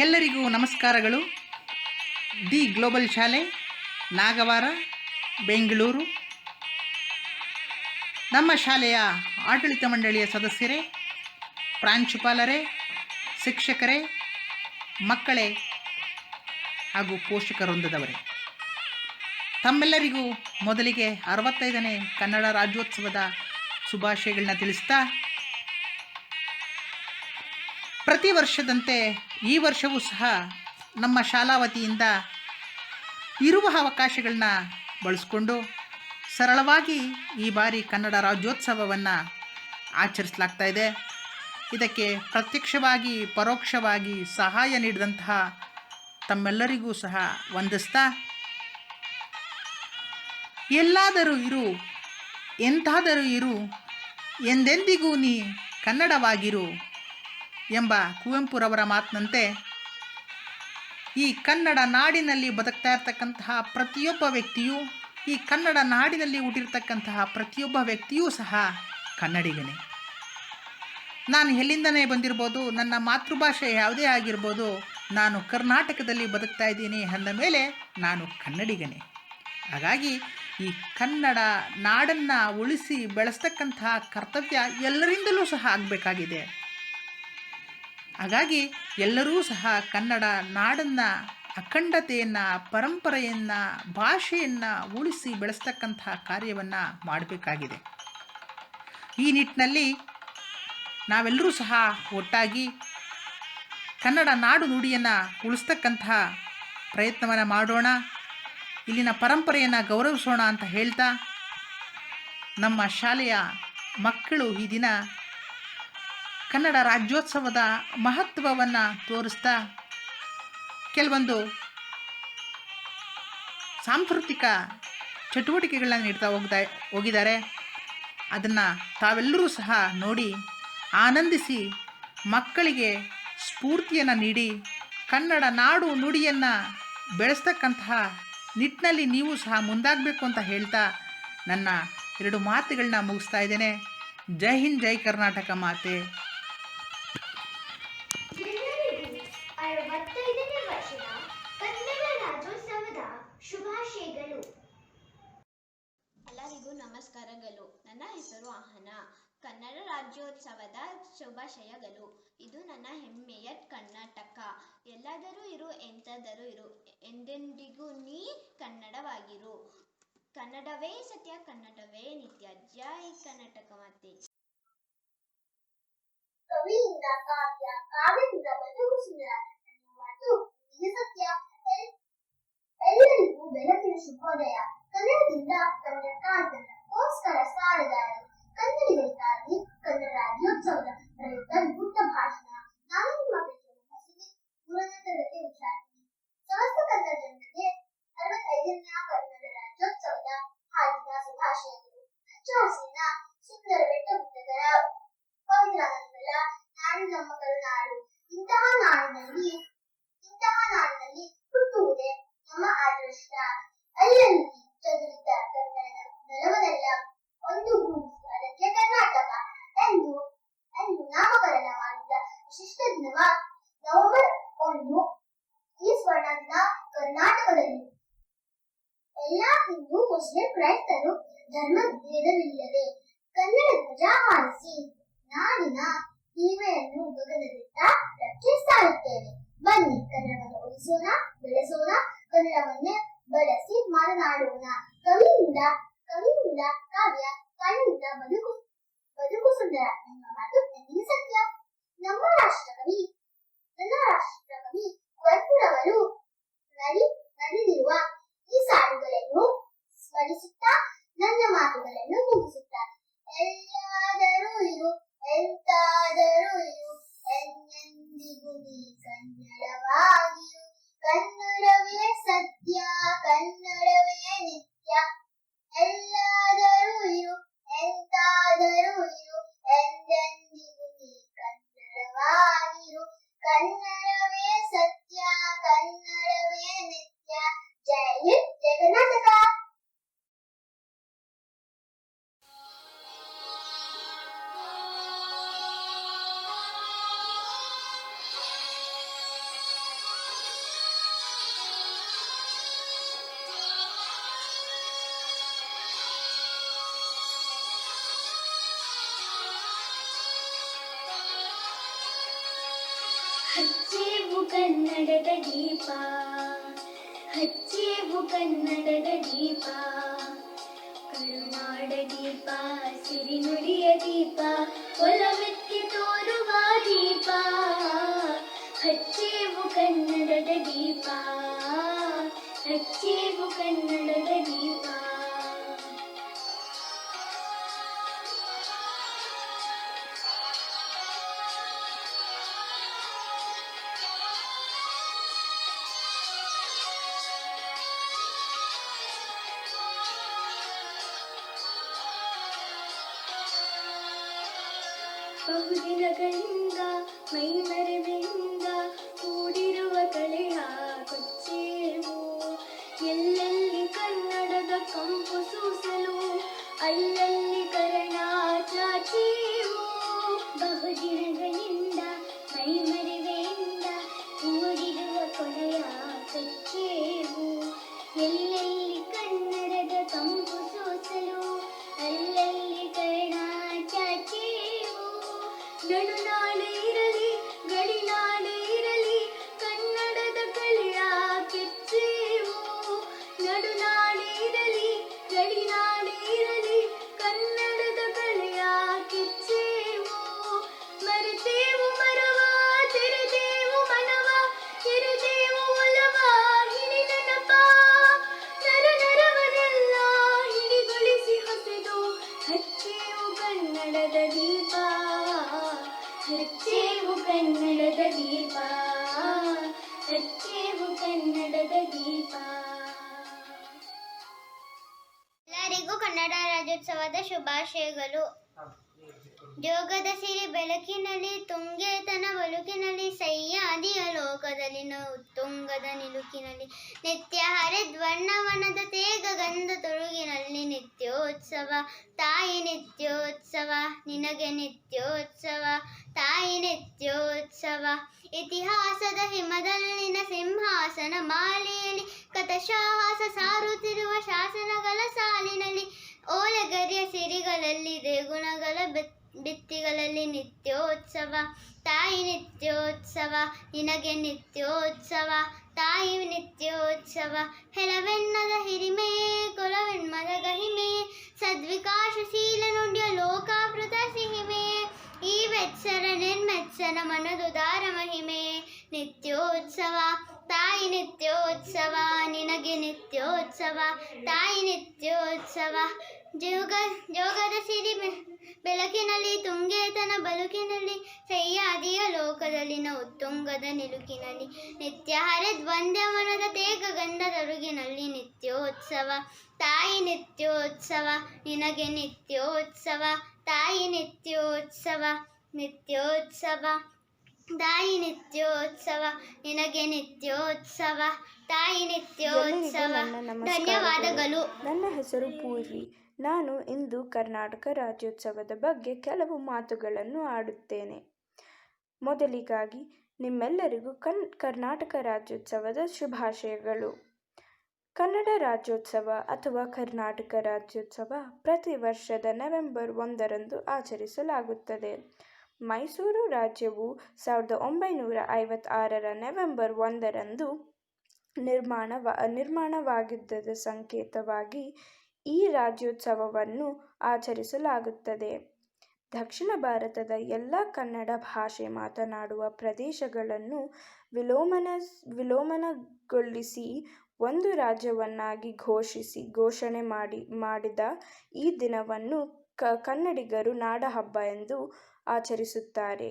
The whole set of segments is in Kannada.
ಎಲ್ಲರಿಗೂ ನಮಸ್ಕಾರಗಳು. ದಿ ಗ್ಲೋಬಲ್ ಶಾಲೆ, ನಾಗವಾರ, ಬೆಂಗಳೂರು. ನಮ್ಮ ಶಾಲೆಯ ಆಡಳಿತ ಮಂಡಳಿಯ ಸದಸ್ಯರೇ, ಪ್ರಾಂಶುಪಾಲರೇ, ಶಿಕ್ಷಕರೇ, ಮಕ್ಕಳೇ ಹಾಗೂ ಪೋಷಕರೊಂದದವರೇ, ತಮ್ಮೆಲ್ಲರಿಗೂ ಮೊದಲಿಗೆ 65ನೇ ಕನ್ನಡ ರಾಜ್ಯೋತ್ಸವದ ಶುಭಾಶಯಗಳನ್ನ ತಿಳಿಸ್ತಾ, ಪ್ರತಿ ವರ್ಷದಂತೆ ಈ ವರ್ಷವೂ ಸಹ ನಮ್ಮ ಶಾಲಾ ವತಿಯಿಂದ ಇರುವ ಅವಕಾಶಗಳನ್ನ ಬಳಸ್ಕೊಂಡು ಸರಳವಾಗಿ ಈ ಬಾರಿ ಕನ್ನಡ ರಾಜ್ಯೋತ್ಸವವನ್ನು ಆಚರಿಸಲಾಗ್ತಾ ಇದೆ. ಇದಕ್ಕೆ ಪ್ರತ್ಯಕ್ಷವಾಗಿ ಪರೋಕ್ಷವಾಗಿ ಸಹಾಯ ನೀಡಿದಂತಹ ತಮ್ಮೆಲ್ಲರಿಗೂ ಸಹ ವಂದಿಸ್ತಾ, ಎಲ್ಲಾದರೂ ಇರು, ಎಂತಾದರೂ ಇರು, ಎಂದೆಂದಿಗೂ ನೀ ಕನ್ನಡವಾಗಿರು ಎಂಬ ಕುವೆಂಪುರವರ ಮಾತಿನಂತೆ ಈ ಕನ್ನಡ ನಾಡಿನಲ್ಲಿ ಬದುಕ್ತಾ ಇರ್ತಕ್ಕಂತಹ ಪ್ರತಿಯೊಬ್ಬ ವ್ಯಕ್ತಿಯೂ, ಈ ಕನ್ನಡ ನಾಡಿನಲ್ಲಿ ಹುಟ್ಟಿರ್ತಕ್ಕಂತಹ ಪ್ರತಿಯೊಬ್ಬ ವ್ಯಕ್ತಿಯೂ ಸಹ ಕನ್ನಡಿಗನೇ. ನಾನು ಎಲ್ಲಿಂದನೇ ಬಂದಿರ್ಬೋದು, ನನ್ನ ಮಾತೃಭಾಷೆ ಯಾವುದೇ ಆಗಿರ್ಬೋದು, ನಾನು ಕರ್ನಾಟಕದಲ್ಲಿ ಬದುಕ್ತಾ ಇದ್ದೀನಿ ಅಂದ ಮೇಲೆ ನಾನು ಕನ್ನಡಿಗನೇ. ಹಾಗಾಗಿ ಈ ಕನ್ನಡ ನಾಡನ್ನು ಉಳಿಸಿ ಬೆಳೆಸ್ತಕ್ಕಂತಹ ಕರ್ತವ್ಯ ಎಲ್ಲರಿಂದಲೂ ಸಹ ಆಗಬೇಕಾಗಿದೆ. ಹಾಗಾಗಿ ಎಲ್ಲರೂ ಸಹ ಕನ್ನಡ ನಾಡನ್ನು, ಅಖಂಡತೆಯನ್ನು, ಪರಂಪರೆಯನ್ನು, ಭಾಷೆಯನ್ನು ಉಳಿಸಿ ಬೆಳೆಸ್ತಕ್ಕಂತಹ ಕಾರ್ಯವನ್ನು ಮಾಡಬೇಕಾಗಿದೆ. ಈ ನಿಟ್ಟಿನಲ್ಲಿ ನಾವೆಲ್ಲರೂ ಸಹ ಒಟ್ಟಾಗಿ ಕನ್ನಡ ನಾಡು ನುಡಿಯನ್ನು ಉಳಿಸ್ತಕ್ಕಂತಹ ಪ್ರಯತ್ನವನ್ನು ಮಾಡೋಣ, ಇಲ್ಲಿನ ಪರಂಪರೆಯನ್ನು ಗೌರವಿಸೋಣ ಅಂತ ಹೇಳ್ತಾ, ನಮ್ಮ ಶಾಲೆಯ ಮಕ್ಕಳು ಈ ದಿನ ಕನ್ನಡ ರಾಜ್ಯೋತ್ಸವದ ಮಹತ್ವವನ್ನು ತೋರಿಸ್ತಾ ಕೆಲವೊಂದು ಸಾಂಸ್ಕೃತಿಕ ಚಟುವಟಿಕೆಗಳನ್ನ ನೀಡ್ತಾ ಹೋಗಿದ್ದಾರೆ. ಅದನ್ನು ತಾವೆಲ್ಲರೂ ಸಹ ನೋಡಿ ಆನಂದಿಸಿ ಮಕ್ಕಳಿಗೆ ಸ್ಫೂರ್ತಿಯನ್ನು ನೀಡಿ ಕನ್ನಡ ನಾಡು ನುಡಿಯನ್ನು ಬೆಳೆಸ್ತಕ್ಕಂತಹ ನಿಟ್ಟಿನಲ್ಲಿ ನೀವು ಸಹ ಮುಂದಾಗಬೇಕು ಅಂತ ಹೇಳ್ತಾ ನನ್ನ 2 ಮಾತುಗಳನ್ನ ಮುಗಿಸ್ತಾ ಇದ್ದೇನೆ. ಜೈ ಹಿಂದ್, ಜೈ ಕರ್ನಾಟಕ ಮಾತೆ. 65ನೇ ವರ್ಷದ ಕನ್ನಡ ರಾಜ್ಯೋತ್ಸವದ ಶುಭಾಶಯಗಳು. ಎಲ್ಲರಿಗೂ ನಮಸ್ಕಾರಗಳು. ನನ್ನ ಹೆಸರು ಆಹನ. ಕನ್ನಡ ರಾಜ್ಯೋತ್ಸವದ ಶುಭಾಶಯಗಳು. ಇದು ನನ್ನ ಹೆಮ್ಮೆಯ ಕರ್ನಾಟಕ. ಎಲ್ಲಾದರೂ ಇರು, ಎಂತಾದರೂ ಇರು, ಎಂದೆಂದಿಗೂ ನೀ ಕನ್ನಡವಾಗಿರು. ಕನ್ನಡವೇ ಸತ್ಯ, ಕನ್ನಡವೇ ನಿತ್ಯ. ಜೈ ಕರ್ನಾಟಕ ಮಾತೆ. ಕವಿಯಿಂದ ಕಾವ್ಯ, ಕಾವ್ಯದಿಂದ ಬದುಕು ಸುಂದರ ಎನ್ನುವ ಮಾತು ನಿಜ ಸತ್ಯ. ಎಲ್ಲರಿಗೂ ಬೆಳಕಿನ ಶುಭೋದಯ. ಕನ್ನಡದಿಂದ ಕನ್ನಡ ಕಾಂತನಗೋಸ್ಕರ ಸಾರದಾರರು ಕನ್ನಡಿಗರಿಗಾಗಿ ಕನ್ನಡ ರಾಜ್ಯೋತ್ಸವದ ಪ್ರಯುಕ್ತ ಪುಟ್ಟ ಭಾಷಣ. ನಾನು ನಿಮ್ಮ ಹಸಿನಿ, 3ನೇ ತರಗತಿ ವಿದ್ಯಾರ್ಥಿನಿ. ಸಮಸ್ತ ಕನ್ನಡ ಜನತೆಗೆ 65ನೇ ಕನ್ನಡ ರಾಜ್ಯೋತ್ಸವದ ಹಾರ್ದಿಕ ಶುಭಾಶಯಗಳು. ಹಚ್ಚ ಹಸಿರಿನ ಸುಂದರ ಬೆಟ್ಟ ಗುಡ್ಡಗಳ ಪವಿತ್ರ ನದಿಗಳ ನಾಡು ನಮ್ಮ ಕರುನಾಡು. ಇಂತಹ ನಾಡಿನಲ್ಲಿ ಹುಟ್ಟುವುದೇ ನಮ್ಮ ಅದೃಷ್ಟ. ಅಲ್ಲಲ್ಲಿ ಚದುರಿದ್ದ ಕನ್ನಡದ ನೆಲವನ್ನೆಲ್ಲ ಒಂದುಗೂಡಿಸಿ ಅದಕ್ಕೆ ಕರ್ನಾಟಕ ಎಂದು ನಾಮಕರಣ ಮಾಡಿದ ವಿಶಿಷ್ಟ ದಿನವ ನವೆಂಬರ್ 1. ಈ ಸ್ವರ್ಣ ದಿನ ಕರ್ನಾಟಕದಲ್ಲಿ ಎಲ್ಲ ಹಿಂದೂ, ಮುಸ್ಲಿಂ, ಕ್ರೈಸ್ತರು ಧರ್ಮ ಭೇದವಿಲ್ಲದೆ ಕನ್ನಡ ಧ್ವಜ ಹಾರಿಸಿ ನಾಡಿನ ಹಿರಿಮೆಯನ್ನು ಗಗನದಿಂದ ರಕ್ಷಿಸ್ತಾ ಇರ್ತೇವೆ. ಬನ್ನಿ, ಕನ್ನಡವನ್ನು ಉಳಿಸೋಣ, ಬೆಳೆಸೋಣ, ಕನ್ನಡವನ್ನೇ ಬಳಸಿ ಮಾತನಾಡೋಣ. ಕವಿಯಿಂದ ಕಾವ್ಯ, ಕಾವ್ಯದಿಂದ ಬದುಕು ಸುಂದರ ಎನ್ನುವ ಮಾತು ಎಂದಿನ ಸತ್ಯ. ನನ್ನ ರಾಷ್ಟ್ರಕವಿ ಕುವೆಂಪುರವರು ನಡೆದಿರುವ ಈ ಸಾಲುಗಳನ್ನು ಸ್ಮರಿಸುತ್ತಾ ನನ್ನ ಮಾತುಗಳನ್ನು ಮುಗಿಸುತ್ತಾ, ಎಲ್ಲಾದರೂ ಇರು, ಎಂತಾದರೂ ಇರು, ಎಂದೆಂದಿಗೂ ನೀ ಕನ್ನಡವಾಗಿರು. ಕನ್ನಡವೇ ಸತ್ಯ, ಕನ್ನಡವೇ ನಿತ್ಯ. ಎಲ್ಲಾದರೂ ಇರು, ಎಂತಾದರೂ ಇರು, ಎಂದೆಂದಿಗೂ ನೀ ಕನ್ನಡವಾಗಿರು. ಕನ್ನಡವೇ ಸತ್ಯ, ಕನ್ನಡವೇ ನಿತ್ಯ. ಜೈ ಹಿಂದ್, ಜೈ ಕರ್ನಾಟಕ. ಹಚ್ಚೇವು ಕನ್ನಡದ ದೀಪ, ಹಚ್ಚೇವು ಕನ್ನಡದ ದೀಪ, ಕರುನಾಡ ದೀಪ, ಸಿರಿನುಡಿಯ ದೀಪ, ಒಲವೆತ್ತಿ ತೋರುವ ದೀಪ, ಹಚ್ಚೇವು ಕನ್ನಡದ ದೀಪ, ಹಚ್ಚೇವು ಕನ್ನಡದ ದೀಪ. ಬಹುದಿನಗಳಿಂದ ಮೈಮರೆವಿಂದ ಕೂಡಿರುವ ಕಲೆಯ ಕೊಚ್ಚೇವು, ಎಲ್ಲೆಲ್ಲಿ ಕನ್ನಡದ ಕಂಪು ಸೂಸಲು ಅಲ್ಲಲ್ಲಿ ಕರಣ ಚಾಚೇವು. ಬಹುದಿನಗಳಿಂದ ಮೈಮರೆವೆಯಿಂದ ಕೂಡಿರುವ ಕೊಲೆಯ ಕೊಚ್ಚೇವು, ಎಲ್ಲೆಲ್ಲಿ ಕನ್ನಡದ ಕಂಪು ಸೂಸಲು ಅಲ್ಲಲ್ಲಿ ಕರಣ ಚಾಚೇವು. ನಡುನಾಡೆ ಇರಲಿ ಗಡಿನಾಡೆ ಇರಲಿ ಕನ್ನಡದ ಕಲೆಯ ಕೆಚ್ಚೇವು, ನಡುನಾಡೆ ಇರಲಿ ಗಡಿನಾಡೆ ಇರಲಿ ಕನ್ನಡದ ಕಲೆಯ ಕೆಚ್ಚೇವು. ಮರೆತೇವು ಮರವ ತೆರೆದೇವು ಮನವ, ಎರೆದೇವು ಒಲವ ಹಿಡಿ ನೆನಪ, ನರ ನರವನೆಲ್ಲ ಹಿಡಿಗೊಳಿಸಿ ಹೊಸೆದು ಹಚ್ಚೇವು ಕನ್ನಡದ ದೀಪ, ಹಚ್ಚೇವು ಕನ್ನಡದ ದೀಪ, ಹಚ್ಚೇವು ಕನ್ನಡದ ದೀಪ. ಎಲ್ಲರಿಗೂ ಕನ್ನಡ ರಾಜ್ಯೋತ್ಸವದ ಶುಭಾಶಯಗಳು. ಜೋಗದ ಸಿರಿ ಬೆಳಕಿನಲ್ಲಿ ತುಂಗೆತನ ಬಲುಕಿನಲ್ಲಿ ಸಹ್ಯಾದಿಯ ಲೋಕದಲ್ಲಿ ಉತ್ತುಂಗದ ನಿಲುಕಿನಲ್ಲಿ ನಿತ್ಯ ಹರಿದ್ವರ್ಣವನದ ತೇಗ ಗಂಧ ತುಳುಗಿನಲ್ಲಿ ನಿತ್ಯೋತ್ಸವ ತಾಯಿ ನಿತ್ಯೋತ್ಸವ ನಿನಗೆ ನಿತ್ಯೋತ್ಸವ ತಾಯಿ ನಿತ್ಯೋತ್ಸವ. ಇತಿಹಾಸದ ಹಿಮದಲ್ಲಿನ ಸಿಂಹಾಸನ ಮಾಲೆಯಲ್ಲಿ ಕಥಾಸಾಹಸ ಸಾರುತ್ತಿರುವ ಶಾಸನಗಳ ಸಾಲಿನಲ್ಲಿ ಓಲೆಗರಿಯ ಸಿರಿಗಳಲ್ಲಿ ದೇಗುಣಗಳ ಭಿತ್ತಿಗಳಲ್ಲಿ ನಿತ್ಯೋತ್ಸವ ತಾಯಿ ನಿತ್ಯೋತ್ಸವ ನಿನಗೆ ನಿತ್ಯೋತ್ಸವ ತಾಯಿ ನಿತ್ಯೋತ್ಸವ. ಹೆಲವೆನ್ನದ ಹಿರಿಮೆಯೇ ಕೊಲವೆನ್ಮದ ಗಹಿಮೆಯೇ ಸದ್ವಿಕಾಸಶೀಲ ನುಡಿಯ ಲೋಕಾಮೃತ ಸಿಹಿಮೆಯೇ ಈ ವೆತ್ಸರ ನಿರ್ಮೆತ್ಸರ ಮನದುದಾರ ಮಹಿಮೆಯೇ ನಿತ್ಯೋತ್ಸವ ತಾಯಿ ನಿತ್ಯೋತ್ಸವ ನಿನಗೆ ನಿತ್ಯೋತ್ಸವ ತಾಯಿ ನಿತ್ಯೋತ್ಸವ. ಜೋಗದ ಸಿರಿ ಬೆಳಕಿನಲ್ಲಿ ತುಂಗೆತನ ಬಲುಕಿನಲ್ಲಿ ಸಹ್ಯಾದಿಯ ಲೋಕದಲ್ಲಿನ ಉತ್ತುಂಗದ ನಿಲುಕಿನಲ್ಲಿ ನಿತ್ಯ ಹರಿದ್ವಂದ್ಯವನದ ತೇಗ ಗಂಧ ತರುಗಿನಲ್ಲಿ ನಿತ್ಯೋತ್ಸವ ತಾಯಿ ನಿತ್ಯೋತ್ಸವ ನಿನಗೆ ನಿತ್ಯೋತ್ಸವ ತಾಯಿ ನಿತ್ಯೋತ್ಸವ ನಿತ್ಯೋತ್ಸವ ತಾಯಿ ನಿತ್ಯೋತ್ಸವ ನಿನಗೆ ನಿತ್ಯೋತ್ಸವ ತಾಯಿ ನಿತ್ಯೋತ್ಸವ. ಧನ್ಯವಾದಗಳು. ನನ್ನ ಹೆಸರು ಪೂರ್ವಿ. ನಾನು ಇಂದು ಕರ್ನಾಟಕ ರಾಜ್ಯೋತ್ಸವದ ಬಗ್ಗೆ ಕೆಲವು ಮಾತುಗಳನ್ನು ಆಡುತ್ತೇನೆ. ಮೊದಲಿಗಾಗಿ ನಿಮ್ಮೆಲ್ಲರಿಗೂ ಕರ್ನಾಟಕ ರಾಜ್ಯೋತ್ಸವದ ಶುಭಾಶಯಗಳು. ಕನ್ನಡ ರಾಜ್ಯೋತ್ಸವ ಅಥವಾ ಕರ್ನಾಟಕ ರಾಜ್ಯೋತ್ಸವ ಪ್ರತಿ ವರ್ಷದ ನವೆಂಬರ್ 1ರಂದು ಆಚರಿಸಲಾಗುತ್ತದೆ. ಮೈಸೂರು ರಾಜ್ಯವು 1956ರ ನವೆಂಬರ್ 1ರಂದು ನಿರ್ಮಾಣವಾಗಿದ್ದದ ಸಂಕೇತವಾಗಿ ಈ ರಾಜ್ಯೋತ್ಸವವನ್ನು ಆಚರಿಸಲಾಗುತ್ತದೆ. ದಕ್ಷಿಣ ಭಾರತದ ಎಲ್ಲ ಕನ್ನಡ ಭಾಷೆ ಮಾತನಾಡುವ ಪ್ರದೇಶಗಳನ್ನು ವಿಲೋಮನಗೊಳಿಸಿ ಒಂದು ರಾಜ್ಯವನ್ನಾಗಿ ಘೋಷಣೆ ಮಾಡಿದ ಈ ದಿನವನ್ನು ಕನ್ನಡಿಗರು ನಾಡಹಬ್ಬ ಎಂದು ಆಚರಿಸುತ್ತಾರೆ.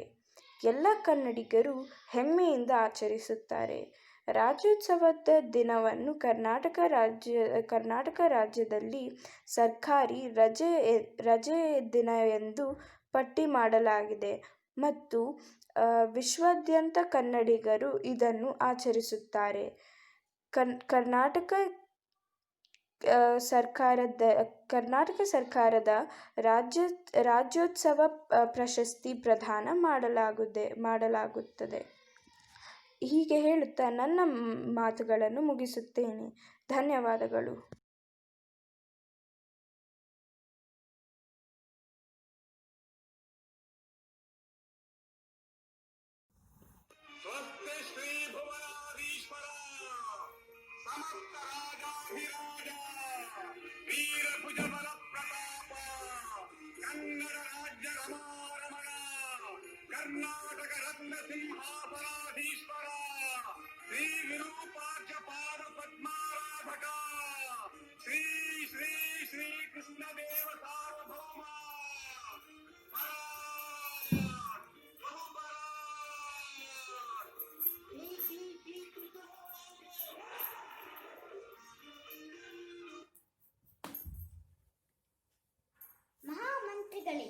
ಎಲ್ಲ ಕನ್ನಡಿಗರು ಹೆಮ್ಮೆಯಿಂದ ಆಚರಿಸುತ್ತಾರೆ. ರಾಜ್ಯೋತ್ಸವದ ದಿನವನ್ನು ಕರ್ನಾಟಕ ರಾಜ್ಯದಲ್ಲಿ ಸರ್ಕಾರಿ ರಜೆ ದಿನ ಎಂದು ಪಟ್ಟಿ ಮಾಡಲಾಗಿದೆ ಮತ್ತು ವಿಶ್ವಾದ್ಯಂತ ಕನ್ನಡಿಗರು ಇದನ್ನು ಆಚರಿಸುತ್ತಾರೆ. ಕರ್ನಾಟಕ ಸರ್ಕಾರದ ರಾಜ್ಯೋತ್ಸವ ಪ್ರಶಸ್ತಿ ಪ್ರದಾನ ಮಾಡಲಾಗುತ್ತದೆ. ಹೀಗೆ ಹೇಳುತ್ತಾ ನನ್ನ ಮಾತುಗಳನ್ನು ಮುಗಿಸುತ್ತೇನೆ. ಧನ್ಯವಾದಗಳು. ಸ್ವಸ್ಥ ರಾಜಾಧಿರಾಜ ವೀರ ಭುಜಬಲ ಪ್ರತಾಪ ಕನ್ನಡ ರಾಜ್ಯ ರಮಾರಮಣ ಕರ್ನಾಟಕ ರತ್ನ ಸಿಂಹಾಸನಾಧೀಶ್ವರ ಶ್ರೀ ವಿರೂಪಾಕ್ಷ ಪಾದ ಪದ್ಮಾರಾಧಕ ಶ್ರೀ ಶ್ರೀ ಶ್ರೀ ಕೃಷ್ಣದೇವ ಸಾರ್ವಭೌಮ ಮಹಾಮಂತ್ರಿಗಳೇ,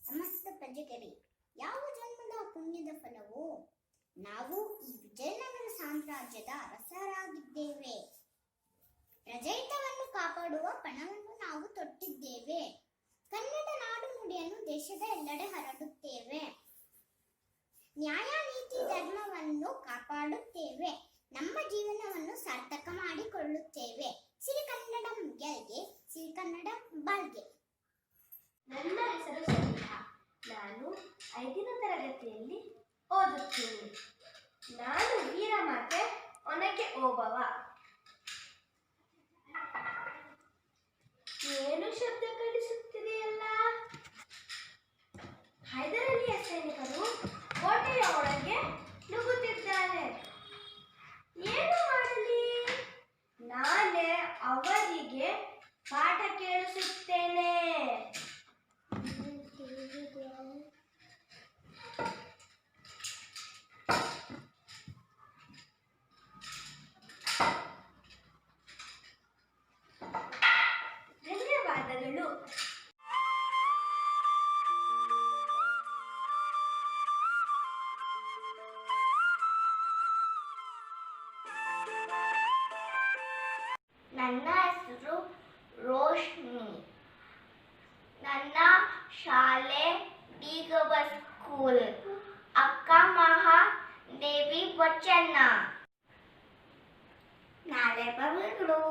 ಸಮಸ್ತ ಪ್ರಜೆಗಳೇ, ಯಾವ ಜನ್ಮದ ಪುಣ್ಯದ ಫಲವೋ ನಾವು ಈ ವಿಜಯನಗರ ಸಾಮ್ರಾಜ್ಯದ ಅರಸರಾಗಿದ್ದೇವೆ. ಪ್ರಜಾಹಿತವನ್ನು ಕಾಪಾಡುವ ಪಣವನ್ನು ನಾವು ತೊಟ್ಟಿದ್ದೇವೆ. ಕನ್ನಡ ನಾಡು ನುಡಿಯನ್ನು ದೇಶದ ಎಲ್ಲೆಡೆ ಹರಡುತ್ತೇವೆ. ನ್ಯಾಯ ನೀತಿ ಧರ್ಮವನ್ನು ಕಾಪಾಡುತ್ತೇವೆ. ನಮ್ಮ ಜೀವನವನ್ನು ಸಾರ್ಥಕ ಮಾಡಿಕೊಳ್ಳುತ್ತೇವೆ. ಸಿರಿಕನ್ನಡಂ ಗೆಲ್ಗೆ, ಸಿರಿಕನ್ನಡಂ ಬಾಳ್ಗೆ. ನನ್ನ ಹೆಸರು ಸಂಧ್ಯಾ. ನಾನು 5ನೇ ತರಗತಿಯಲ್ಲಿ ಓದುತ್ತೇನೆ. ನಾನು ವೀರಮಾತೆ ಒನಕೆ ಓಬವ್ವ. ಏನು ಶಬ್ದ ಕೇಳಿಸುತ್ತಿದೆಯಲ್ಲ? ಹೈದರಾಲಿಯ ಸೈನಿಕರು ಕೋಟೆಯ ಒಳಗೆ ನುಗ್ಗುತ್ತಿದ್ದಾರೆ. ಏನು ಮಾಡಲಿ? ನಾನೇ ಅವರಿಗೆ ಪಾಠ ಕೇಳಿಸುತ್ತೇನೆ. ಧನ್ಯವಾದಗಳು. ನನ್ನ ಹೆಸರು ರೋಶ್ನಿ. ನನ್ನ ಶಾಲೆ ಬೀಗವ ಸ್ಕೂಲ್ ಅಕ್ಕ ಮಹಾದೇವಿ ಬಚ್ಚನ್ನ. ನಾಳೆ ಬರುಗಳು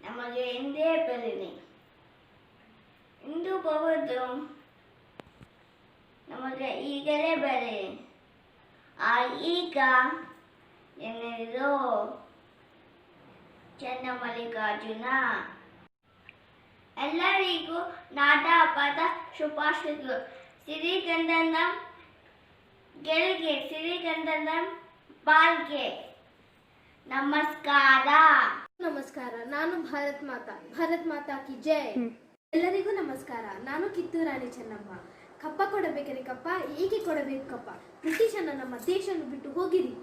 ನಮಗೆ ಎಂದೇ ಬರಲಿ. ಇಂದು ಬರುವುದು ನಮಗೆ ಈಗಲೇ ಬರೆ. ಈಗ ಏನಿರೋ ಚನ್ನಮಲ್ಲಿಕಾರ್ಜುನ. ಎಲ್ಲರಿಗೂ ನಾಡ ಹಬ್ಬದ ಶುಭಾಶಯಗಳು. ಸಿರಿಗಂಧನಂ ಗೆಲ್ಗೆ, ಸಿರಿಗಂಧನಂ ಬಾಳ್ಗೆ. ನಮಸ್ಕಾರ. ನಮಸ್ಕಾರ. ನಾನು ಭಾರತ್ ಮಾತಾ ಕಿ ಜೈ. ಎಲ್ಲರಿಗೂ ನಮಸ್ಕಾರ. ನಾನು ಕಿತ್ತೂರು ರಾಣಿ ಚೆನ್ನಮ್ಮ. ಕಪ್ಪ ಕೊಡಬೇಕರೆ ಕಪ್ಪ, ಏಕೆ ಕೊಡಬೇಕು ಕಪ್ಪ? ಬ್ರಿಟಿಷನ್ನ ನಮ್ಮ ದೇಶವನ್ನು ಬಿಟ್ಟು ಹೋಗಿರಿ.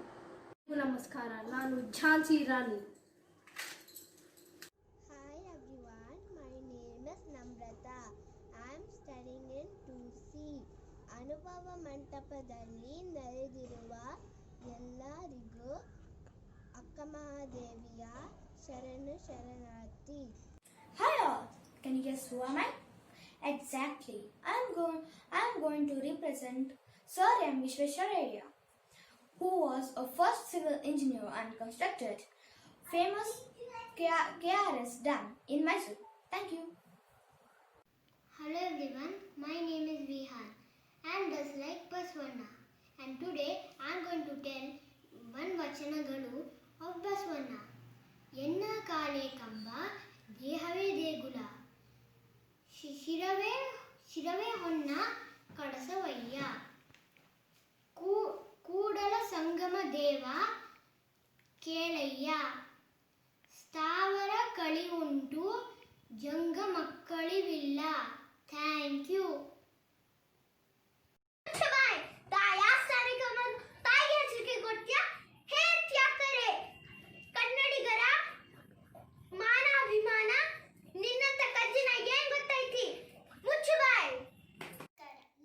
ನಮಸ್ಕಾರ. ನಾನು Jhansi Rani. Hi everyone, my name is Namrata. I am studying in 2C. ಅನುಭವ ಮಂಟಪದಲ್ಲಿ ನೆರೆದಿರುವ ಎಲ್ಲರಿಗೂ ಅಕ್ಕ ಮಹಾದೇವಿಯ ಶರಣು ಶರಣಾರ್ಥಿ. Hi all. Can you guess who am I? Exactly. I am going to represent Sir M. Visvesvaraya, who was a first civil engineer and constructed famous KRS Dam in Mysore. Thank you. Hello everyone, my name is Vihan and just like Baswana. And today I am going to tell one vachanagalu of Baswana. ಎನ್ನ ಕಾಲೇ ಕಂಬ, ದೇಹವೇ ದೇಗುಲ, ಶಿರವೇ ಹೊನ್ನ ಕಡಸವಯ್ಯ. ಕೂಡಲ ಸಂಗಮ ದೇವ ಕೇಳಯ್ಯ. ಸ್ಥಾವರ ಕಳಿ ಉಂಟು, ಜಂಗ ಮಕ್ಕಳಿವಿಲ್ಲ. Thank you. ತಾಯಿಗೆ ಹೆಸರಿಗೆ ಕೊಟ್ಯ ಹೇಳ್ತ್ಯಾಕರೆ? ಕನ್ನಡಿಗರ ಮಾನಾಭಿಮಾನ ನಿನ್ನಂತ ಕಜ್ಜಿನ ಏನ್ ಗೊತ್ತೈತಿ? ಮುಚ್ಚು ಬಾಯ್.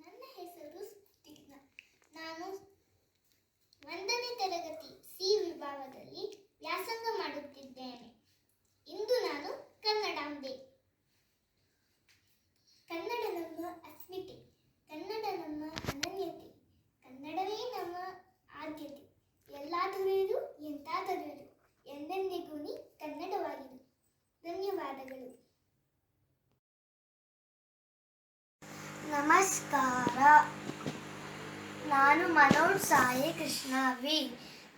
ನನ್ನ ಹೆಸರು ಸ್ಟಿಗ್ನ. ನಾನು 1ನೇ ತರಗತಿ ಸಿ ವಿಭಾಗದಲ್ಲಿ ವ್ಯಾಸಂಗ ಮಾಡುತ್ತಿದ್ದೇನೆ. ಇಂದು ನಾನು ಕನ್ನಡಾಂಬೆ. ಕನ್ನಡ ನಮ್ಮ ಅಸ್ಮಿತೆ, ಕನ್ನಡ ನಮ್ಮ ಅನನ್ಯತೆ, ಕನ್ನಡವೇ ನಮ್ಮ ಆದ್ಯತೆ. ಎಲ್ಲಾದರೂ ಇರು, ಎಂತಾದರೂ ಇರು, ಎಂದೆಂದಿಗೂ ನೀ ಕನ್ನಡವಾಗಿರು. ಧನ್ಯವಾದಗಳು. ನಮಸ್ಕಾರ. ನಾನು ಮನೋಜ್ ಸಾಯಿ ಕೃಷ್ಣ ವಿ.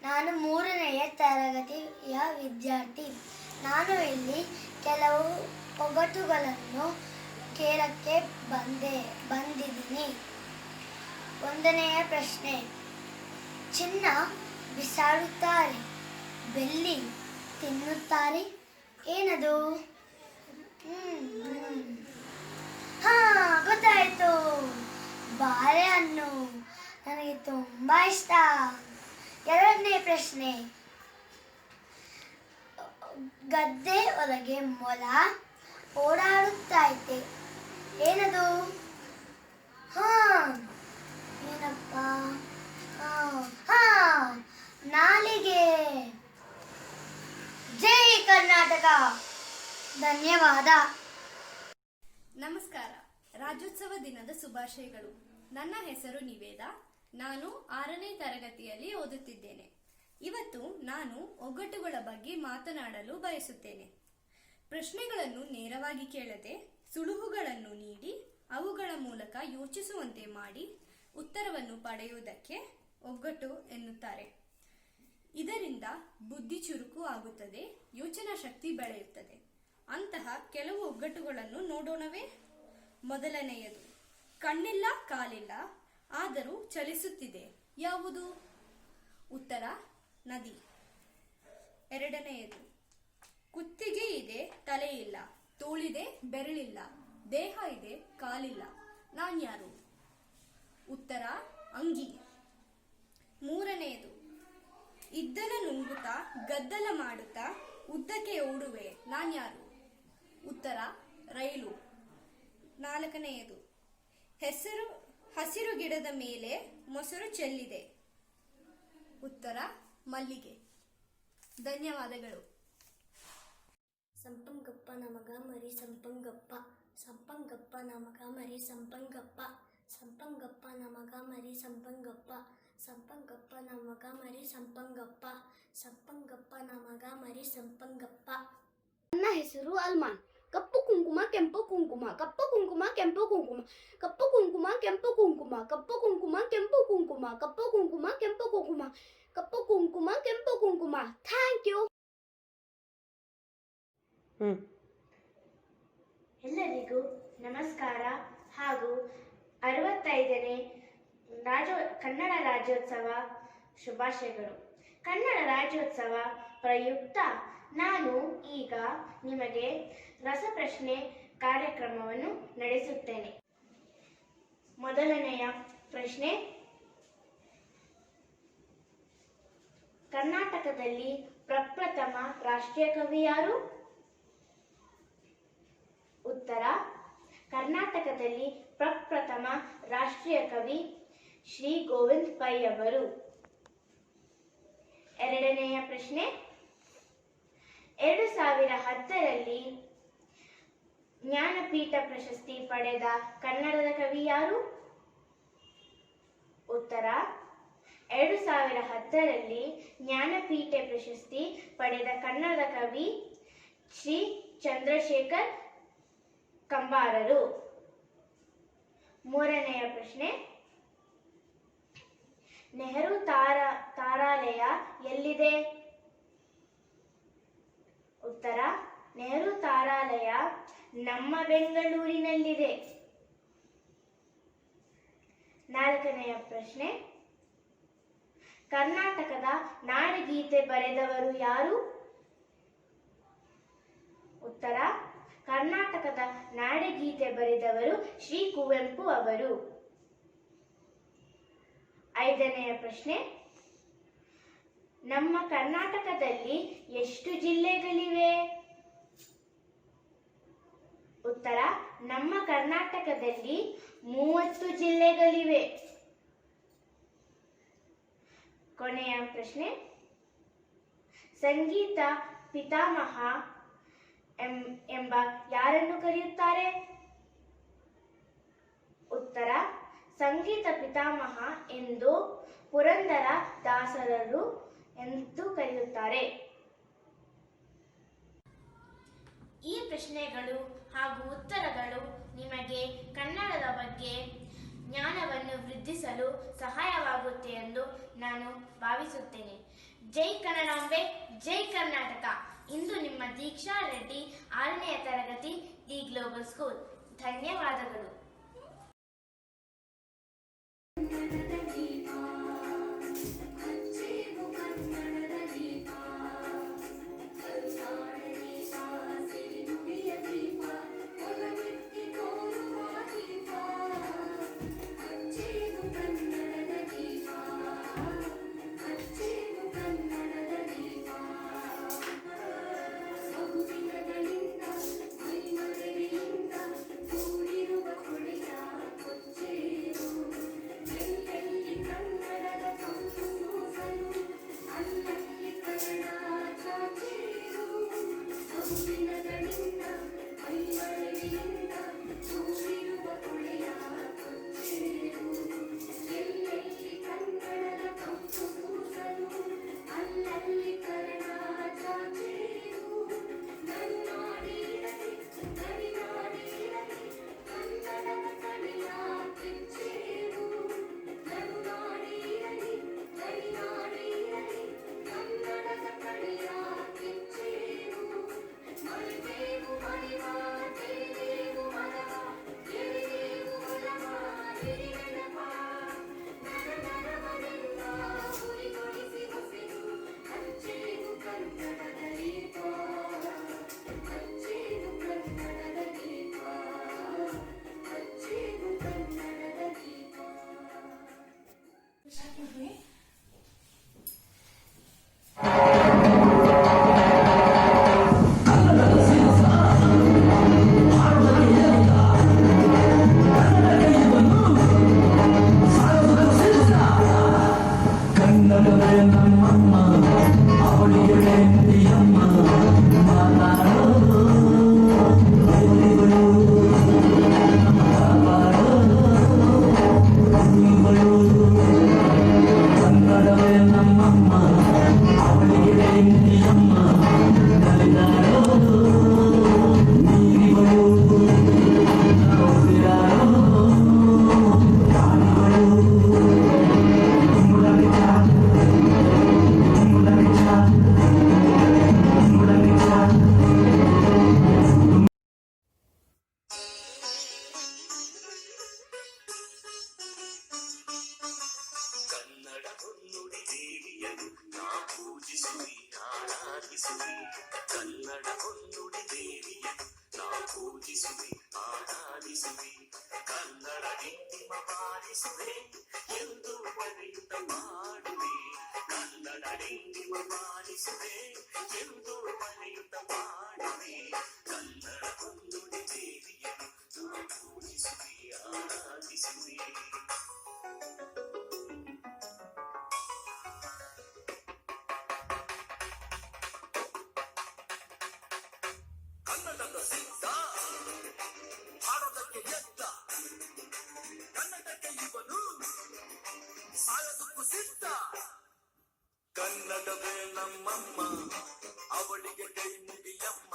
ನಾನು 3ನೇ ತರಗತಿಯ ವಿದ್ಯಾರ್ಥಿ. ನಾನು ಇಲ್ಲಿ ಕೆಲವು ಒಗಟುಗಳನ್ನು ಕೇಳಕ್ಕೆ ಬಂದಿದ್ದೀನಿ. 1ನೆಯ ಪ್ರಶ್ನೆ. ಚಿನ್ನ ಬಿಸಾಡುತ್ತಾರೆ, ಬೆಳ್ಳಿ ತಿನ್ನುತ್ತಾರೆ, ಏನದು? ಹಾ, ಗೊತ್ತಾಯ್ತು, ಬಾಳೆಹಣ್ಣು. ನನಗೆ ತುಂಬ ಇಷ್ಟ. 2ನೇ ಪ್ರಶ್ನೆ. ಗದ್ದೆ ಒಳಗೆ ಮೊಲ ಓಡಾಡುತ್ತೈತೆ, ಏನದು? ಹಾ, ಏನಪ್ಪ? ಹಾ, ನಾಲಿಗೆ. ಜೈ ಕರ್ನಾಟಕ. ಧನ್ಯವಾದ. ನಮಸ್ಕಾರ. ರಾಜ್ಯೋತ್ಸವ ದಿನದ ಶುಭಾಶಯಗಳು. ನನ್ನ ಹೆಸರು ನಿವೇದ. ನಾನು 6ನೇ ತರಗತಿಯಲ್ಲಿ ಓದುತ್ತಿದ್ದೇನೆ. ಇವತ್ತು ನಾನು ಒಗ್ಗಟ್ಟುಗಳ ಬಗ್ಗೆ ಮಾತನಾಡಲು ಬಯಸುತ್ತೇನೆ. ಪ್ರಶ್ನೆಗಳನ್ನು ನೇರವಾಗಿ ಕೇಳದೆ ಸುಳುಹುಗಳನ್ನು ನೀಡಿ ಅವುಗಳ ಮೂಲಕ ಯೋಚಿಸುವಂತೆ ಮಾಡಿ ಉತ್ತರವನ್ನು ಪಡೆಯುವುದಕ್ಕೆ ಒಗ್ಗಟ್ಟು ಎನ್ನುತ್ತಾರೆ. ಇದರಿಂದ ಬುದ್ಧಿ ಚುರುಕು ಆಗುತ್ತದೆ, ಯೋಚನಾ ಶಕ್ತಿ ಬೆಳೆಯುತ್ತದೆ. ಅಂತಹ ಕೆಲವು ಒಗ್ಗಟ್ಟುಗಳನ್ನು ನೋಡೋಣವೇ? ಮೊದಲನೆಯದು, ಕಣ್ಣಿಲ್ಲ ಕಾಲಿಲ್ಲ ಆದರೂ ಚಲಿಸುತ್ತಿದೆ, ಯಾವುದು? ಉತ್ತರ, ನದಿ. 2ನೆಯದು, ಕುತ್ತಿಗೆ ಇದೆ ತಲೆ ಇಲ್ಲ, ತೋಳಿದೆ ಬೆರಳಿಲ್ಲ, ದೇಹ ಇದೆ ಕಾಲಿಲ್ಲ, ನಾನ್ಯಾರು? ಉತ್ತರ, ಅಂಗಿ. 3ನೆಯದು, ಇದ್ದಲ ನುಂಗುತ್ತಾ ಗದ್ದಲ ಮಾಡುತ್ತಾ ಉದ್ದಕ್ಕೆ ಓಡುವೆ, ನಾನ್ಯಾರು? ಉತ್ತರ, ರೈಲು. 4ನೆಯದು, ಹಸಿರು ಗಿಡದ ಮೇಲೆ ಮೊಸರು ಚೆಲ್ಲಿದೆ, ಉತ್ತರ, ಮಲ್ಲಿಗೆ. ಧನ್ಯವಾದಗಳು. ಸಂಪಂಗಪ್ಪ ನಮಗ ಮರಿ ಸಂಪಂಗಪ್ಪ, ಸಂಪಂಗಪ್ಪ ನಮಗ ಮರಿ ಸಂಪಂಗಪ್ಪ, ಸಂಪಂಗಪ್ಪ ನಮಗ ಮರಿ ಸಂಪಂಗಪ್ಪ, ಸಂಪಂಗಪ್ಪ ನಮಗ ಮರಿ ಸಂಪಂಗಪ್ಪ, ಸಂಪಂಗಪ್ಪ ನಮಗ ಮರಿ ಸಂಪಂಗಪ್ಪ. ನನ್ನ ಹೆಸರು ಅಲ್ಮಾನ್. ಕಪ್ಪು ಕುಂಕುಮ ಕೆಂಪು ಕುಂಕುಮ, ಕಪ್ಪು ಕುಂಕುಮ ಕೆಂಪು ಕುಂಕುಮ, ಕಪ್ಪು ಕುಂಕುಮ ಕೆಂಪು ಕುಂಕುಮ, ಕಪ್ಪು ಕುಂಕುಮ ಕೆಂಪು ಕುಂಕುಮ, ಕಪ್ಪು ಕುಂಕುಮ ಕೆಂಪು ಕುಂಕುಮ, ಕಪ್ಪು ಕುಂಕುಮ ಕೆಂಪು ಕುಂಕುಮ. Thank you. ಎಲ್ಲರಿಗೂ ನಮಸ್ಕಾರ ಹಾಗೂ 65ನೇ ಕನ್ನಡ ರಾಜ್ಯೋತ್ಸವ ಶುಭಾಶಯಗಳು. ಕನ್ನಡ ರಾಜ್ಯೋತ್ಸವ ಪ್ರಯುಕ್ತ ನಾನು ಈಗ ನಿಮಗೆ ರಸಪ್ರಶ್ನೆ ಕಾರ್ಯಕ್ರಮವನ್ನು ನಡೆಸುತ್ತೇನೆ. ಮೊದಲನೆಯ ಪ್ರಶ್ನೆ. ಕರ್ನಾಟಕದಲ್ಲಿ ಪ್ರಪ್ರಥಮ ರಾಷ್ಟ್ರೀಯ ಕವಿ ಯಾರು? ಉತ್ತರ, ಕರ್ನಾಟಕದಲ್ಲಿ ಪ್ರಪ್ರಥಮ ರಾಷ್ಟ್ರೀಯ ಕವಿ ಶ್ರೀ ಗೋವಿಂದ್ ಪೈ ಅವರು. 2ನೆಯ ಪ್ರಶ್ನೆ. 2010ರಲ್ಲಿ ಜ್ಞಾನಪೀಠ ಪ್ರಶಸ್ತಿ ಪಡೆದ ಕನ್ನಡದ ಕವಿ ಯಾರು? ಉತ್ತರ, 2010ರಲ್ಲಿ ಜ್ಞಾನಪೀಠ ಪ್ರಶಸ್ತಿ ಪಡೆದ ಕನ್ನಡದ ಕವಿ ಶ್ರೀ ಚಂದ್ರಶೇಖರ್ ಕಂಬಾರರು. 3ನೆಯ ಪ್ರಶ್ನೆ. ನೆಹರು ತಾರಾಲಯ ಎಲ್ಲಿದೆ? ಉತ್ತರ, ನೆಹರು ತಾರಾಲಯ ನಮ್ಮ ಬೆಂಗಳೂರಿನಲ್ಲಿದೆ. 4ನೆಯ ಪ್ರಶ್ನೆ. ಕರ್ನಾಟಕದ ನಾಡಗೀತೆ ಬರೆದವರು ಯಾರು? ಉತ್ತರ, ಕರ್ನಾಟಕದ ನಾಡಗೀತೆ ಬರೆದವರು ಶ್ರೀ ಕುವೆಂಪು ಅವರು. 5ನೆಯ ಪ್ರಶ್ನೆ. ನಮ್ಮ ಕರ್ನಾಟಕದಲ್ಲಿ ಎಷ್ಟು ಜಿಲ್ಲೆಗಳಿವೆ? ಉತ್ತರ, ನಮ್ಮ ಕರ್ನಾಟಕದಲ್ಲಿ 30 ಜಿಲ್ಲೆಗಳಿವೆ. ಕೊನೆಯ ಪ್ರಶ್ನೆ. ಸಂಗೀತ ಪಿತಾಮಹ ಎಂಬ ಯಾರನ್ನು ಕರೆಯುತ್ತಾರೆ? ಉತ್ತರ, ಸಂಗೀತ ಪಿತಾಮಹ ಎಂದು ಪುರಂದರ ದಾಸರರು ಎಂದು ಕರೆಯುತ್ತಾರೆ. ಈ ಪ್ರಶ್ನೆಗಳು ಹಾಗೂ ಉತ್ತರಗಳು ನಿಮಗೆ ಕನ್ನಡದ ಬಗ್ಗೆ ಜ್ಞಾನವನ್ನು ವೃದ್ಧಿಸಲು ಸಹಾಯವಾಗುತ್ತೆ ಎಂದು ನಾನು ಭಾವಿಸುತ್ತೇನೆ. ಜೈ ಕನ್ನಡಾಂಬೆ, ಜೈ ಕರ್ನಾಟಕ. ಇಂದು ನಿಮ್ಮ ದೀಕ್ಷಾ ರೆಡ್ಡಿ, 6ನೇ ತರಗತಿ, ದಿ ಗ್ಲೋಬಲ್ ಸ್ಕೂಲ್. ಧನ್ಯವಾದಗಳು. ಕನ್ನಡವೇ ನಮ್ಮಮ್ಮ, ಅವಳಿಗೆ ಕೈ ಮುಗಿಯಮ್ಮ.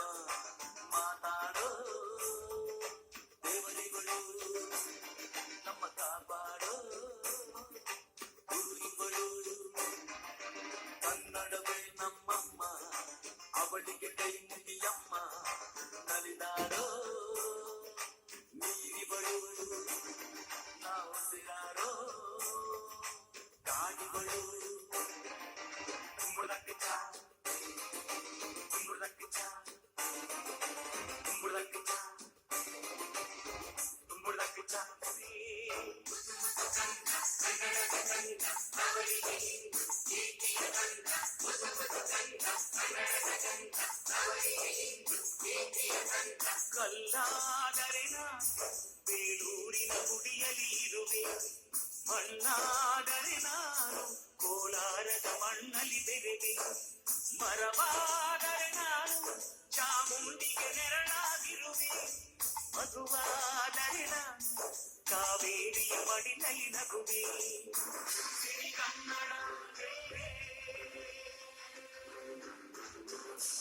ಮಾತಾಡೋ ದೇವರಿಗಳು, ನಮ್ಮ ಕಾಪಾಡೋ ಗುರುಗಳು. ಕನ್ನಡವೇ ನಮ್ಮಮ್ಮ, ಅವಳಿಗೆ ಕೈ ಮುಗಿಯಮ್ಮ. ನಲಿದಾಡೋ ನೀರಿಗಳು, ನಾವು ಸಿರಾಡೋ ಗಾಡಿಗಳು. ಕಲ್ಲಾದರೆ ನಾನು ಬೇಲೂರಿನ ಗುಡಿಯಲ್ಲಿ ಇರುವೆ, ಮಣ್ಣಾದರೆ ನಾನು ಕೋಲಾರದ ಮಣ್ಣಲ್ಲಿ ಬೆರೆವೆ. ಮರವಾದರೆ ನಾನು ಚಾಮುಂಡಿಗೆ ನೆರಳಾಗಿರುವೆ, ಮಗುವಾದರೆ ನಾನು ಕಾವೇರಿಯ ಮಡಿಲಲ್ಲಿ ನಗುವೆ. ಸಿರಿ ಕನ್ನಡ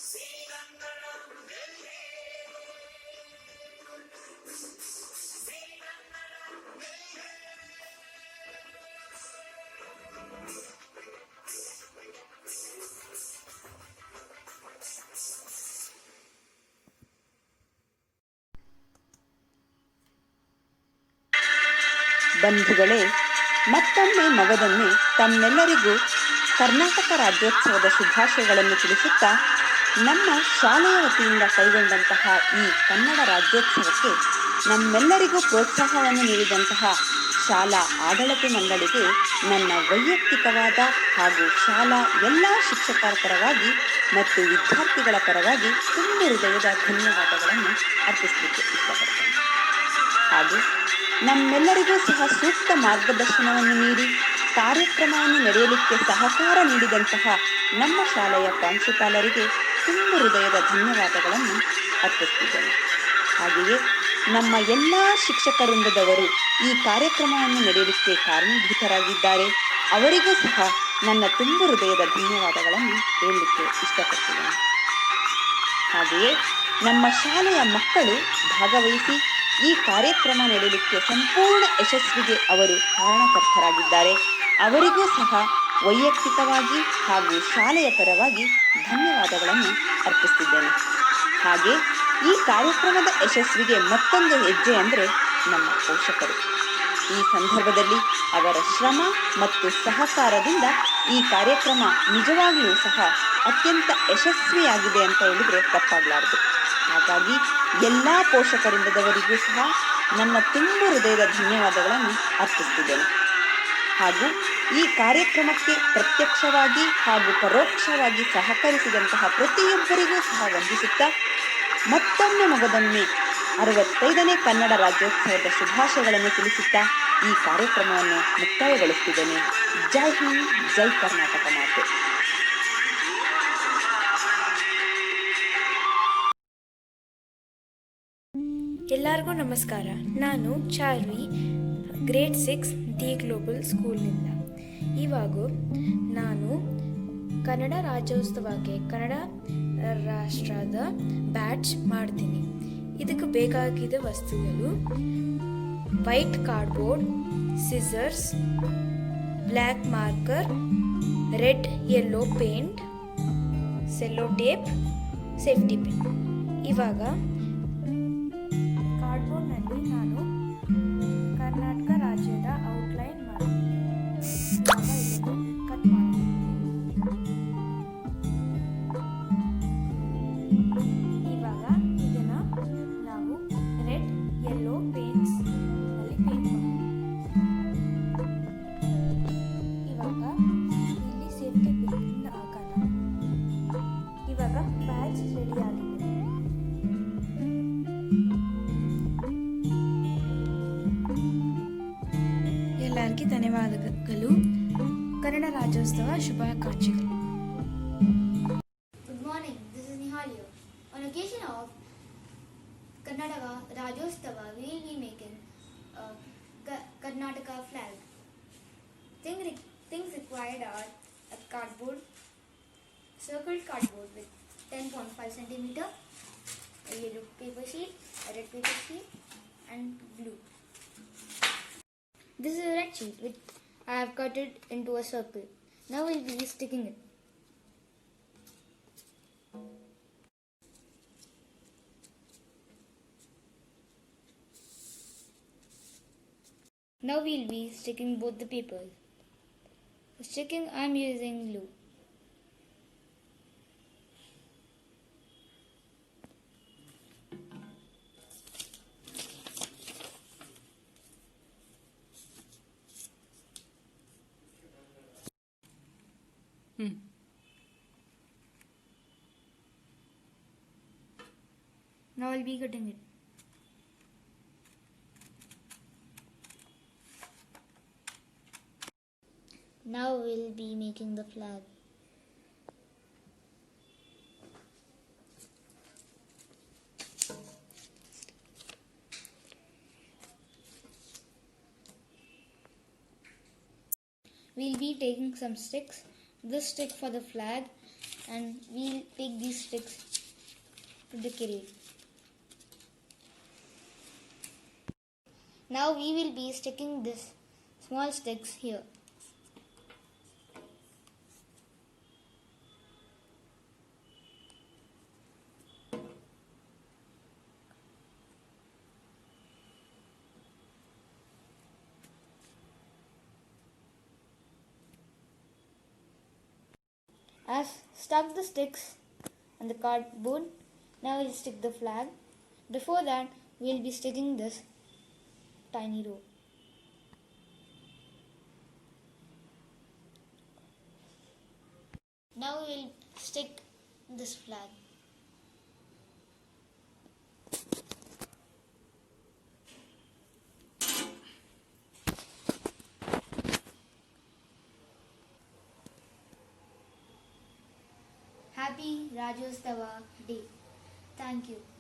ಸಿರಿ ಕನ್ನಡ ಸಿರಿ ಕನ್ನಡ ಬಂಧುಗಳೇ, ಮತ್ತೊಮ್ಮೆ ಮಗದೊಮ್ಮೆ ತಮ್ಮೆಲ್ಲರಿಗೂ ಕರ್ನಾಟಕ ರಾಜ್ಯೋತ್ಸವದ ಶುಭಾಶಯಗಳನ್ನು ತಿಳಿಸುತ್ತಾ, ನಮ್ಮ ಶಾಲೆಯ ವತಿಯಿಂದ ಕೈಗೊಂಡಂತಹ ಈ ಕನ್ನಡ ರಾಜ್ಯೋತ್ಸವಕ್ಕೆ ನಮ್ಮೆಲ್ಲರಿಗೂ ಪ್ರೋತ್ಸಾಹವನ್ನು ನೀಡಿದಂತಹ ಶಾಲಾ ಆಡಳಿತ ಮಂಡಳಿಗೆ ನನ್ನ ವೈಯಕ್ತಿಕವಾದ ಹಾಗೂ ಶಾಲಾ ಎಲ್ಲ ಶಿಕ್ಷಕರ ಪರವಾಗಿ ಮತ್ತು ವಿದ್ಯಾರ್ಥಿಗಳ ಪರವಾಗಿ ತುಂಬ ಹೃದಯದ ಧನ್ಯವಾದಗಳನ್ನು ಅರ್ಪಿಸಲಿಕ್ಕೆ ಇಷ್ಟಪಡ್ತೇನೆ. ಹಾಗೂ ನಮ್ಮೆಲ್ಲರಿಗೂ ಸಹ ಸೂಕ್ತ ಮಾರ್ಗದರ್ಶನವನ್ನು ನೀಡಿ ಕಾರ್ಯಕ್ರಮವನ್ನು ನಡೆಯಲಿಕ್ಕೆ ಸಹಕಾರ ನೀಡಿದಂತಹ ನಮ್ಮ ಶಾಲೆಯ ಪ್ರಾಂಶುಪಾಲರಿಗೆ ತುಂಬ ಹೃದಯದ ಧನ್ಯವಾದಗಳನ್ನು ಅರ್ಪಿಸುತ್ತಿದ್ದೇನೆ. ಹಾಗೆಯೇ ನಮ್ಮ ಎಲ್ಲ ಶಿಕ್ಷಕ ವೃಂದದವರು ಈ ಕಾರ್ಯಕ್ರಮವನ್ನು ನಡೆಯಲಿಕ್ಕೆ ಕಾರಣೀಭೂತರಾಗಿದ್ದಾರೆ. ಅವರಿಗೂ ಸಹ ನನ್ನ ತುಂಬ ಹೃದಯದ ಧನ್ಯವಾದಗಳನ್ನು ಹೇಳಲಿಕ್ಕೆ ಇಷ್ಟಪಡ್ತಿದ್ದೇನೆ. ಹಾಗೆಯೇ ನಮ್ಮ ಶಾಲೆಯ ಮಕ್ಕಳು ಭಾಗವಹಿಸಿ ಈ ಕಾರ್ಯಕ್ರಮ ನಡೆಯಲಿಕ್ಕೆ ಸಂಪೂರ್ಣ ಯಶಸ್ವಿಗೆ ಅವರು ಕಾರಣಕರ್ತರಾಗಿದ್ದಾರೆ. ಅವರಿಗೂ ಸಹ ವೈಯಕ್ತಿಕವಾಗಿ ಹಾಗೂ ಶಾಲೆಯ ಪರವಾಗಿ ಧನ್ಯವಾದಗಳನ್ನು ಅರ್ಪಿಸುತ್ತಿದ್ದೇನೆ. ಹಾಗೆ ಈ ಕಾರ್ಯಕ್ರಮದ ಯಶಸ್ವಿಗೆ ಮತ್ತೊಂದು ಹೆಜ್ಜೆ ಅಂದರೆ ನಮ್ಮ ಪೋಷಕರು. ಈ ಸಂದರ್ಭದಲ್ಲಿ ಅವರ ಶ್ರಮ ಮತ್ತು ಸಹಕಾರದಿಂದ ಈ ಕಾರ್ಯಕ್ರಮ ನಿಜವಾಗಿಯೂ ಸಹ ಅತ್ಯಂತ ಯಶಸ್ವಿಯಾಗಿದೆ ಅಂತ ಹೇಳಿದರೆ ತಪ್ಪಾಗಲಾರದು. ಹಾಗಾಗಿ ಎಲ್ಲ ಪೋಷಕವೃಂದದವರಿಗೂ ಸಹ ನನ್ನ ತುಂಬ ಹೃದಯದ ಧನ್ಯವಾದಗಳನ್ನು ಅರ್ಪಿಸುತ್ತಿದ್ದೇನೆ. ಹಾಗೂ ಈ ಕಾರ್ಯಕ್ರಮಕ್ಕೆ ಪ್ರತ್ಯಕ್ಷವಾಗಿ ಹಾಗೂ ಪರೋಕ್ಷವಾಗಿ ಸಹಕರಿಸಿದಂತಹ ಪ್ರತಿಯೊಬ್ಬರಿಗೂ ಸಹ ವಂದಿಸುತ್ತಾ, ಮತ್ತೊಮ್ಮೆ ಮಗದೊಮ್ಮೆ 65ನೇ ಕನ್ನಡ ರಾಜ್ಯೋತ್ಸವದ ಶುಭಾಶಯಗಳನ್ನು ತಿಳಿಸುತ್ತಾ ಈ ಕಾರ್ಯಕ್ರಮವನ್ನು ಮುಕ್ತಾಯಗೊಳಿಸುತ್ತಿದ್ದೇನೆ. ಜೈ ಹಿಂದ್, ಜೈ ಕರ್ನಾಟಕ ಮಾತೆ. ಎಲ್ಲರಿಗೂ ನಮಸ್ಕಾರ. ನಾನು ಚಾರ್ವಿ, ಗ್ರೇಡ್ 6 ದಿ ಗ್ಲೋಬಲ್ ಸ್ಕೂಲ್ನಿಂದ. ಇವಾಗ ನಾನು ಕನ್ನಡ ರಾಜ್ಯೋತ್ಸವಕ್ಕೆ ಕನ್ನಡ ರಾಷ್ಟ್ರದ ಬ್ಯಾಡ್ಜ್ ಮಾಡ್ತೀನಿ. ಇದಕ್ಕೆ ಬೇಕಾಗಿದ್ದ ವಸ್ತುಗಳು white cardboard, scissors, black marker, red yellow paint, cello tape, safety pin. ಇವಾಗ ಕಾರ್ಡ್ಬೋರ್ಡ್ನಲ್ಲಿ ನಾನು ಕರ್ನಾಟಕ ರಾಜ್ಯದ ಔಟ್ಲೈನ್ ಕಟ್ ಮಾಡಿ ಇವಾಗ ಇದನ್ನು ನಾವು ರೆಡ್ ಯೆಲ್ಲೋ ಪೇಂಟ್ಸ್ ನಲ್ಲಿ ಪೇಂಟ್ ಮಾಡಿ ಇವಾಗ ಇಲ್ಲಿ ಸೇಫ್ಟಿ ಪಿನ್ ಹಾಕೋಣ. ಇವಾಗ ಬ್ಯಾಡ್ಜ್ ರೆಡಿ ಆಗಿದೆ. ಎಲ್ಲರಿಗೂ ಧನ್ಯವಾದಗಳು. Kannada Rajyotsava ಶುಭಾಕಾಂಕ್ಷೆಗಳು. Good morning, this is Nihal here. On occasion of Karnataka Rajyotsava, we will be making a Karnataka flag. Things required are a cardboard, circled cardboard with 10.5 centimeter, a yellow paper sheet, a red paper sheet, and glue. This is a red sheet which I have cut it into a circle. Now we'll be sticking it. Now we'll be sticking both the papers. For sticking, I'm using glue. Now I'll be cutting it. Now we'll be making the flag. We'll be taking some sticks, this stick for the flag, and we'll take these sticks to decorate. Now we will be sticking this small sticks here. I've stuck the sticks on the cardboard. Now we'll stick the flag. Before that, we'll be sticking this tiny rope. Now we'll stick this flag. Happy Rajyotsava Day. Thank you.